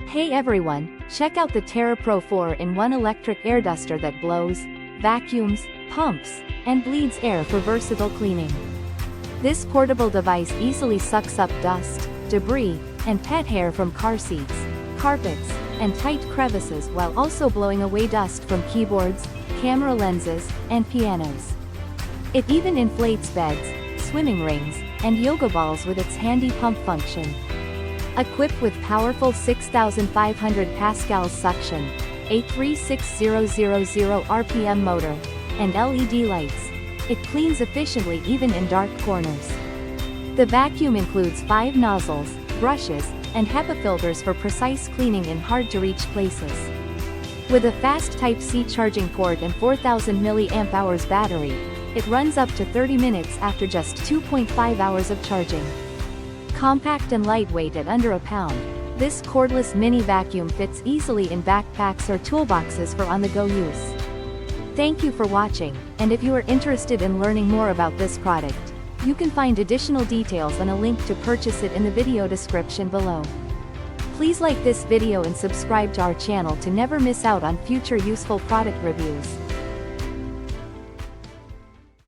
Hey everyone, check out the TerraPro 4-in-1 electric air duster that blows, vacuums, pumps, and bleeds air for versatile cleaning. This portable device easily sucks up dust, debris, and pet hair from car seats, carpets, and tight crevices while also blowing away dust from keyboards, camera lenses, and pianos. It even inflates beds, swimming rings, and yoga balls with its handy pump function. Equipped with powerful 6,500 pascals suction, a 36000 RPM motor, and LED lights, it cleans efficiently even in dark corners. The vacuum includes 5 nozzles, brushes, and HEPA filters for precise cleaning in hard-to-reach places. With a fast Type-C charging port and 4000 mAh battery, it runs up to 30 minutes after just 2.5 hours of charging. Compact and lightweight at under a pound, this cordless mini vacuum fits easily in backpacks or toolboxes for on-the-go use. Thank you for watching, and if you are interested in learning more about this product, you can find additional details and a link to purchase it in the video description below. Please like this video and subscribe to our channel to never miss out on future useful product reviews.